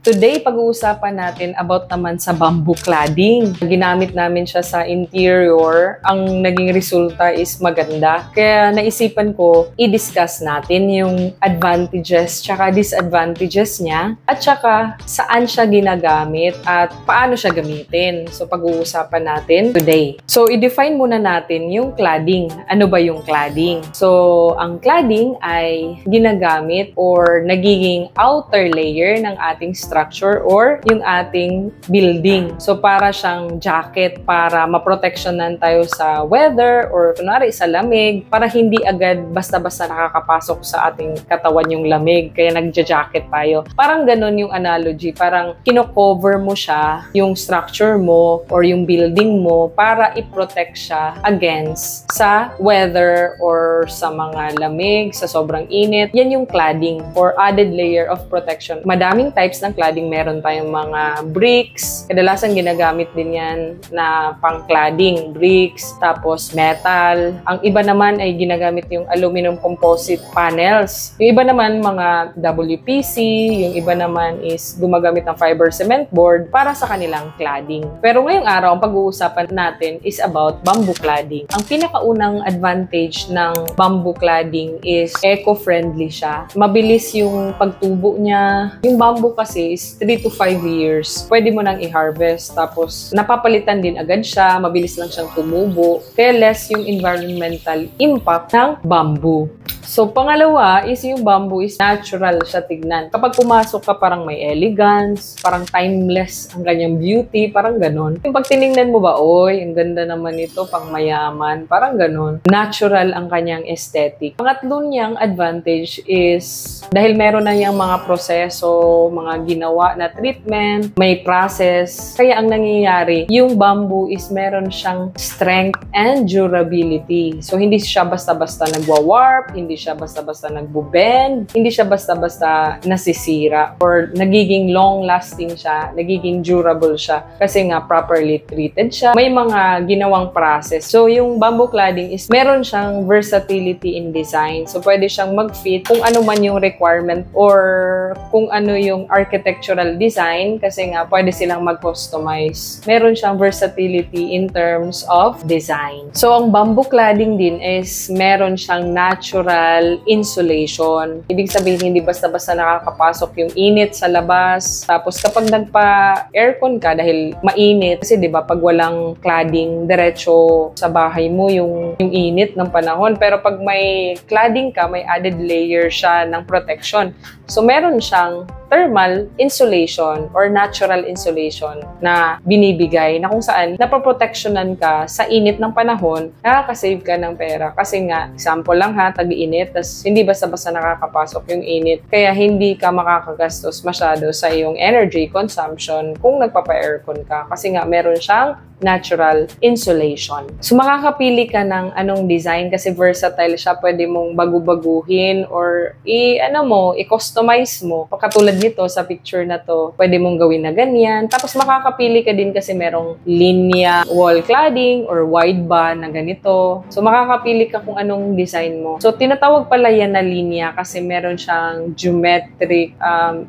Today, pag-uusapan natin about naman sa bamboo cladding. Ginamit namin siya sa interior. Ang naging resulta is maganda. Kaya naisipan ko, i-discuss natin yung advantages tsaka disadvantages niya at tsaka saan siya ginagamit at paano siya gamitin. So, pag-uusapan natin today. So, i-define muna natin yung cladding. Ano ba yung cladding? So, ang cladding ay ginagamit or nagiging outer layer ng ating structure or yung ating building. So, para siyang jacket para maproteksyonan tayo sa weather or kunwari sa lamig para hindi agad basta-basta nakakapasok sa ating katawan yung lamig. Kaya nagja-jacket tayo. Parang ganun yung analogy. Parang kino-cover mo siya, yung structure mo or yung building mo para i-protect siya against sa weather or sa mga lamig, sa sobrang init. Yan yung cladding or added layer of protection. Madaming types ng cladding. Meron tayong mga bricks. Kadalasan ginagamit din yan na pang-cladding. Bricks, tapos metal. Ang iba naman ay ginagamit yung aluminum composite panels. Yung iba naman mga WPC. Yung iba naman is gumagamit ng fiber cement board para sa kanilang cladding. Pero ngayong araw, ang pag-uusapan natin is about bamboo cladding. Ang pinakaunang advantage ng bamboo cladding is eco-friendly siya. Mabilis yung pagtubo niya. Yung bamboo kasi is 3 to 5 years. Pwede mo nang i-harvest. Tapos, napapalitan din agad siya. Mabilis lang siyang tumubo. Kaya less yung environmental impact ng bamboo. So, pangalawa is yung bamboo is natural siya tignan. Kapag pumasok ka, parang may elegance, parang timeless ang kanyang beauty, parang ganon. Yung pag tinignan mo ba, oy, ang ganda naman ito, pang mayaman, parang ganon. Natural ang kanyang aesthetic. Pangatlo niyang advantage is dahil meron na yung mga proseso, mga ginawa na treatment, may process, kaya ang nangyayari, yung bamboo is meron siyang strength and durability. So, hindi siya basta-basta nagwa-warp, hindi siya basta-basta nagbo-bend, hindi siya basta-basta nasisira or nagiging long-lasting siya, nagiging durable siya kasi nga properly treated siya. May mga ginawang process. So, yung bamboo cladding is meron siyang versatility in design. So, pwede siyang mag-fit kung ano man yung requirement or kung ano yung architectural design kasi nga pwede silang mag-customize. Meron siyang versatility in terms of design. So, ang bamboo cladding din is meron siyang natural insulation. Ibig sabihin, hindi basta-basta nakakapasok yung init sa labas. Tapos, kapag nagpa-aircon ka dahil mainit, kasi di ba pag walang cladding, diretso sa bahay mo yung init ng panahon. Pero pag may cladding ka, may added layer siya ng protection. So, meron siyang thermal insulation or natural insulation na binibigay na kung saan napoproteksyonan ka sa init ng panahon, nakakasave ka ng pera. Kasi nga, example lang ha, tag-init, tas hindi basta-basta nakakapasok yung init. Kaya hindi ka makakagastos masyado sa iyong energy consumption kung nagpapa-aircon ka. Kasi nga, meron siyang natural insulation. So, makakapili ka ng anong design kasi versatile siya. Pwede mong bagu-baguhin or i-customize mo. Katulad nito sa picture na to, pwede mong gawin na ganyan. Tapos, makakapili ka din kasi merong linya wall cladding or wide ba na ganito. So, makakapili ka kung anong design mo. So, tinatawag pala yan na linya kasi meron siyang geometric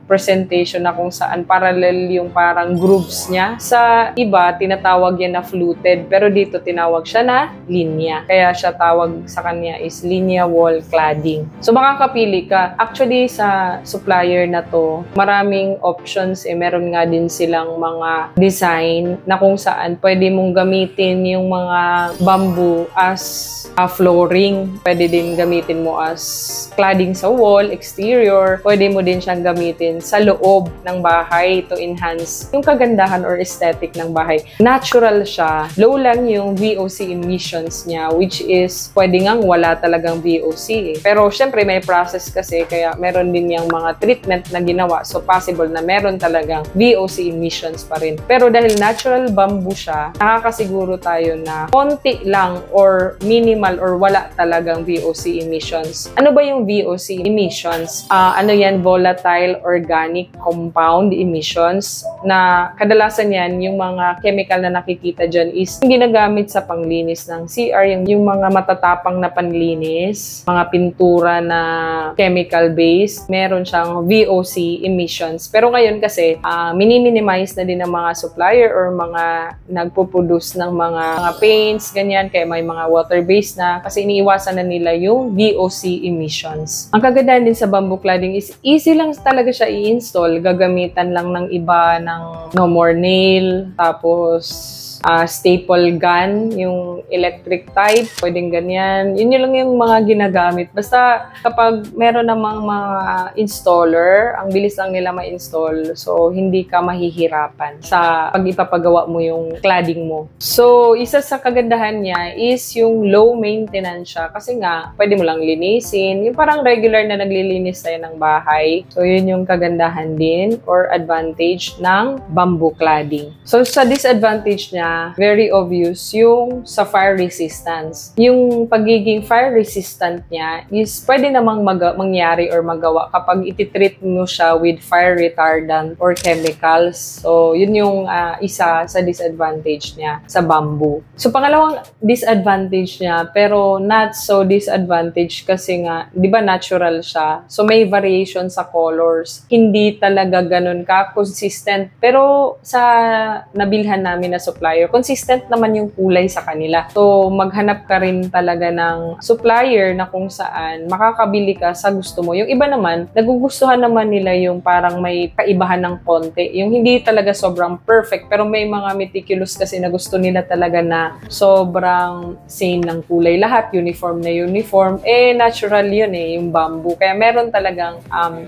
presentation na kung saan parallel yung parang grooves niya. Sa iba, tinatawag yan na fluted. Pero dito, tinawag siya na linya. Kaya siya tawag sa kanya is linya wall cladding. So, makakapili ka. Actually, sa supplier na to, maraming options. Meron nga din silang mga design na kung saan pwede mong gamitin yung mga bamboo as flooring. Pwede din gamitin mo as cladding sa wall, exterior. Pwede mo din siyang gamitin sa loob ng bahay to enhance yung kagandahan or aesthetic ng bahay. Natural siya. Low lang yung VOC emissions niya, which is pwede ngang wala talagang VOC eh. Pero syempre may process kasi kaya meron din yung mga treatment na ginawa. So possible na meron talagang VOC emissions pa rin. Pero dahil natural bamboo siya, nakakasiguro tayo na konti lang or minimal or wala talagang VOC emissions. Ano ba yung VOC emissions? Ano yan? Volatile Organic Compound emissions na kadalasan yan yung mga chemical na nakikita dyan is yung ginagamit sa panglinis ng CR, yung mga matatapang na panlinis, mga pintura na chemical based, meron siyang VOC emissions. Pero ngayon kasi, minimize na din ng mga supplier or mga nagpo-produce ng mga paints, ganyan, kaya may mga water-based na kasi iniiwasan na nila yung VOC emissions. Ang kagandahan din sa bamboo cladding is easy lang talaga siya i-install. Gagamitan lang ng iba ng no more nail, tapos staple gun, yung electric type, pwedeng ganyan. Yun lang yung mga ginagamit. Basta kapag meron namang mga installer, ang bilis lang nila ma-install. So, hindi ka mahihirapan sa pag ipapagawa mo yung cladding mo. So, isa sa kagandahan niya is yung low maintenance siya. Kasi nga, pwede mo lang linisin. Yung parang regular na naglilinis tayo ng bahay. So, yun yung kagandahan din or advantage ng bamboo cladding. So, sa disadvantage niya, very obvious yung sa fire resistance. Yung pagiging fire resistant niya is pwede namang mangyari or magawa kapag ititreat mo siya with fire retardant or chemicals. So, yun yung isa sa disadvantage niya sa bamboo. So, pangalawang disadvantage niya, pero not so disadvantage kasi nga, di ba natural siya? So, may variation sa colors. Hindi talaga ganun ka consistent. Pero sa nabilhan namin na supplier, consistent naman yung kulay sa kanila. So, maghanap ka rin talaga ng supplier na kung saan makakabili ka sa gusto mo. Yung iba naman, nagugustuhan naman nila yung parang may kaibahan ng konti. Yung hindi talaga sobrang perfect, pero may mga meticulous kasi na gusto nila talaga na sobrang same ng kulay. Lahat uniform na uniform. Natural yun yung bamboo. Kaya meron talagang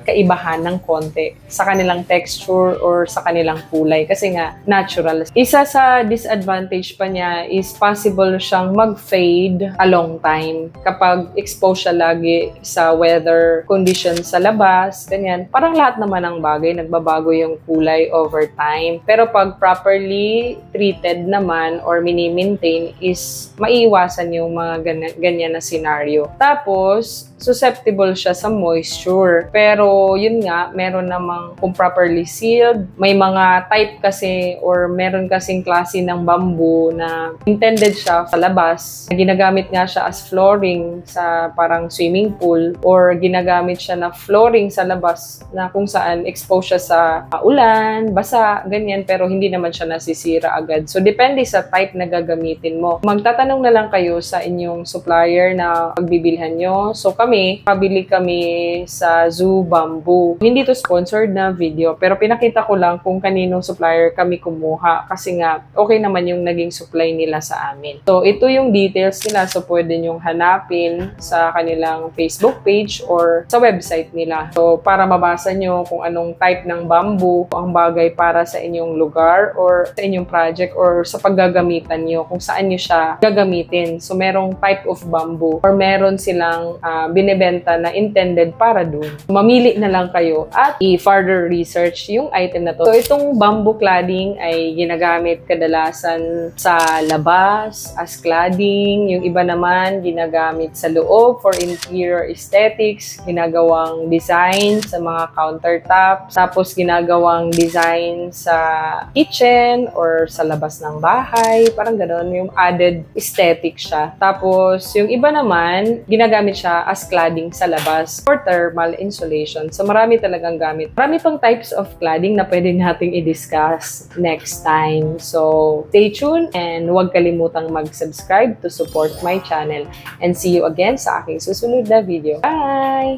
kaibahan ng konti sa kanilang texture or sa kanilang kulay. Kasi nga, natural. Isa sa disadvantage pa niya is possible siyang mag-fade a long time. Kapag expose siya lagi sa weather conditions sa labas, ganyan. Parang lahat naman ng bagay, nagbabago yung kulay over time. Pero pag properly treated naman or mini-maintain is maiiwasan yung mga ganyan na scenario. Tapos, susceptible siya sa moisture. Pero, yun nga, meron namang kung properly sealed, may mga type kasi or meron kasing klase ng bamboo na intended siya sa labas. Ginagamit nga siya as flooring sa parang swimming pool or ginagamit siya na flooring sa labas na kung saan exposed siya sa ulan, basa, ganyan, pero hindi naman siya nasisira agad. So, depende sa type na gagamitin mo. Magtatanong na lang kayo sa inyong supplier na pagbibilhan nyo. So, pabili kami sa Zoo Bamboo. Hindi to sponsored na video, pero pinakita ko lang kung kaninong supplier kami kumuha kasi nga, okay naman yung naging supply nila sa amin. So, ito yung details nila. So, pwede nyong hanapin sa kanilang Facebook page or sa website nila. So, para mabasa nyo kung anong type ng bamboo ang bagay para sa inyong lugar or sa inyong project or sa paggagamitan nyo, kung saan nyo siya gagamitin. So, merong type of bamboo or meron silang binibenta na intended para dun. Mamili na lang kayo at i-further research yung item na to. So, itong bamboo cladding ay ginagamit kadalasan sa labas as cladding. Yung iba naman ginagamit sa loob for interior aesthetics, ginagawang design sa mga countertops, tapos ginagawang design sa kitchen or sa labas ng bahay. Parang gano'n, yung added aesthetic siya. Tapos, yung iba naman, ginagamit siya as cladding sa labas for thermal insulation. So, marami talagang gamit. Marami pang types of cladding na pwede nating i-discuss next time. So, stay tuned and huwag kalimutang mag-subscribe to support my channel. And see you again sa aking susunod na video. Bye!